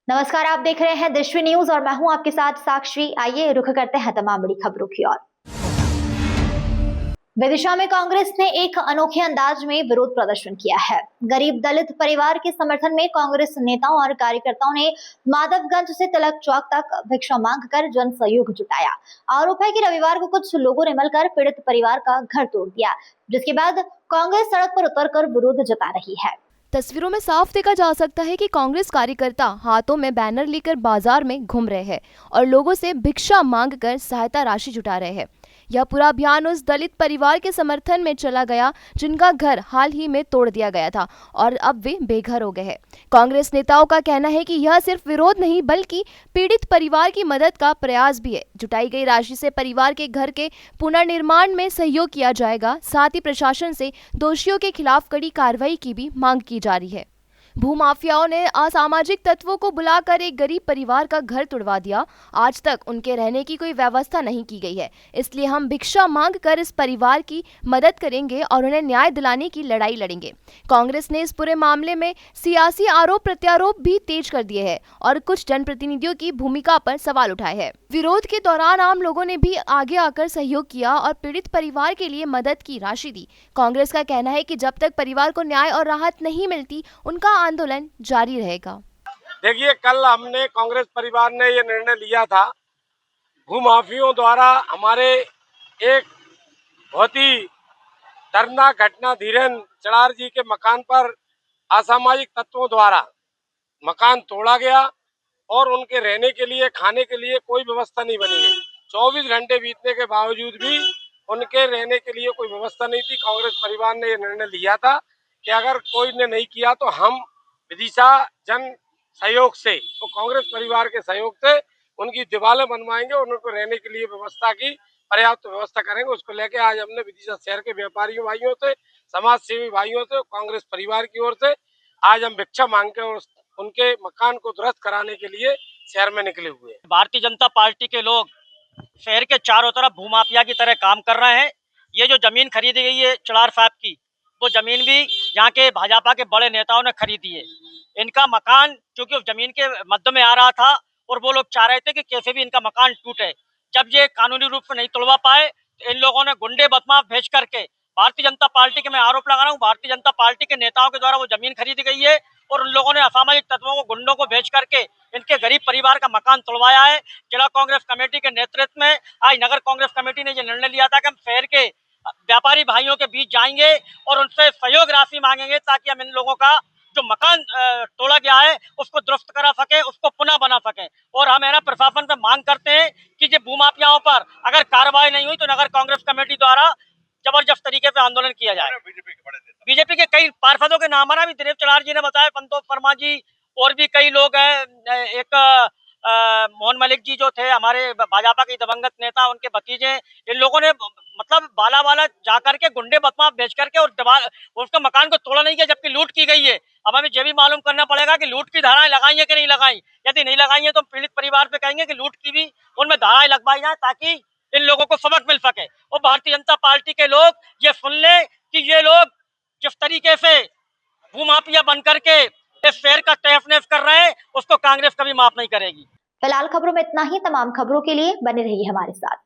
नमस्कार, आप देख रहे हैं दृष्टि न्यूज और मैं हूं आपके साथ साक्षी। आइए रुख करते हैं तमाम बड़ी खबरों की ओर। विदिशा में कांग्रेस ने एक अनोखे अंदाज में विरोध प्रदर्शन किया है। गरीब दलित परिवार के समर्थन में कांग्रेस नेताओं और कार्यकर्ताओं ने माधवगंज से तिलक चौक तक भिक्षा मांगकर जन सहयोग जुटाया। आरोप है कि रविवार को कुछ लोगों ने मिलकर पीड़ित परिवार का घर तोड़ दिया, जिसके बाद कांग्रेस सड़क पर उतरकर विरोध जता रही है। तस्वीरों में साफ देखा जा सकता है कि कांग्रेस कार्यकर्ता हाथों में बैनर लेकर बाजार में घूम रहे हैं और लोगों से भिक्षा मांगकर सहायता राशि जुटा रहे हैं। यह पूरा अभियान उस दलित परिवार के समर्थन में चला गया जिनका घर हाल ही में तोड़ दिया गया था और अब वे बेघर हो गए हैं। कांग्रेस नेताओं का कहना है कि यह सिर्फ विरोध नहीं बल्कि पीड़ित परिवार की मदद का प्रयास भी है। जुटाई गई राशि से परिवार के घर के पुनर्निर्माण में सहयोग किया जाएगा। साथ ही प्रशासन से दोषियों के खिलाफ कड़ी कार्रवाई की भी मांग की जा रही है। भूमाफियाओं ने असामाजिक तत्वों को बुलाकर एक गरीब परिवार का घर तुड़वा दिया। आज तक उनके रहने की कोई व्यवस्था नहीं की गई है, इसलिए हम भिक्षा मांग कर इस परिवार की मदद करेंगे और उन्हें न्याय दिलाने की लड़ाई लड़ेंगे। कांग्रेस ने इस पूरे मामले में सियासी आरोप प्रत्यारोप भी तेज कर दिए हैं और कुछ जनप्रतिनिधियों की भूमिका पर सवाल उठाए हैं। विरोध के दौरान आम लोगों ने भी आगे आकर सहयोग किया और पीड़ित परिवार के लिए मदद की राशि दी। कांग्रेस का कहना है कि जब तक परिवार को न्याय और राहत नहीं मिलती उनका आंदोलन जारी रहेगा। देखिए, कल हमने कांग्रेस परिवार ने ये निर्णय लिया था, भूमाफियों द्वारा हमारे एक बहुत ही दर्दनाक घटना धीरेन चड़ार जी के मकान पर असामाजिक तत्वों द्वारा मकान तोड़ा गया और उनके रहने के लिए खाने के लिए कोई व्यवस्था नहीं बनी है। 24 घंटे बीतने के बावजूद भी उनके रहने के लिए कोई व्यवस्था नहीं थी। कांग्रेस परिवार ने ये निर्णय लिया था कि अगर कोई ने नहीं किया तो हम विदिशा जन सहयोग से, तो कांग्रेस परिवार के सहयोग से उनकी दीवारें बनवाएंगे और उनको रहने के लिए व्यवस्था की पर्याप्त व्यवस्था करेंगे। उसको लेके आज हमने विदिशा शहर के व्यापारियों भाइयों से, समाज सेवी भाइयों से, कांग्रेस परिवार की ओर से आज हम भिक्षा मांग के और उनके मकान को दुरुस्त कराने के लिए शहर में निकले हुए हैं। भारतीय जनता पार्टी के लोग शहर के चारों तरफ भूमाफिया की तरह काम कर रहे हैं। ये जो जमीन खरीदी गई है चड़ार साहब की, वो जमीन भी यहाँ के भाजपा के बड़े नेताओं ने खरीदी है। इनका मकान क्योंकि उस जमीन के मध्य में आ रहा था और वो लोग चाह रहे थे कि कैसे भी इनका मकान टूटे। जब ये कानूनी रूप से नहीं तोड़वा पाए तो इन लोगों ने गुंडे बदमाश भेज करके भारतीय जनता पार्टी के, मैं आरोप लगा रहा हूँ, भारतीय जनता पार्टी के नेताओं के द्वारा वो जमीन खरीदी गई है और उन लोगों ने असामाजिक तत्वों को, गुंडों को भेज करके इनके गरीब परिवार का मकान तोड़वाया है। जिला कांग्रेस कमेटी के नेतृत्व में आज नगर कांग्रेस कमेटी ने यह निर्णय लिया था कि हम शहर के व्यापारी भाइयों के बीच जाएंगे और उनसे सहयोग राशि मांगेंगे ताकि हम इन लोगों का जो मकान तोड़ा गया है उसको दुरुस्त करा सके, उसको पुनः बना सके। और हम है ना प्रशासन से मांग करते हैं कि ये भूमाफियाओं पर अगर कार्रवाई नहीं हुई तो नगर कांग्रेस कमेटी द्वारा जबरदस्त तरीके से आंदोलन किया जाए। बीजेपी के कई पार्षदों के नाम है, दिनेश चड़ार जी ने बताया, संतोष वर्मा जी और भी कई लोग हैं। एक मोहन मलिक जी जो थे हमारे भाजपा के दिवंगत नेता, उनके भतीजे, इन लोगों ने मतलब बाला बाला जाकर के गुंडे बदमाश भेज करके और उसका मकान को तोड़ा नहीं किया, जबकि लूट की गई है। अब हमें ये भी मालूम करना पड़ेगा कि लूट की धाराएं लगाई है कि नहीं लगाई। यदि नहीं लगाई है तो पीड़ित परिवार पे कहेंगे कि लूट की भी उनमें धाराएं लगवाई जाए ताकि इन लोगों को सबक मिल सके। और भारतीय जनता पार्टी के लोग ये सुन ले कि ये लोग जिस तरीके से भूमाफिया बन करके इस शहर का तहस-नहस कर रहे हैं, उसको कांग्रेस कभी माफ नहीं करेगी। फिलहाल खबरों में इतना ही। तमाम खबरों के लिए बने रहिए हमारे साथ।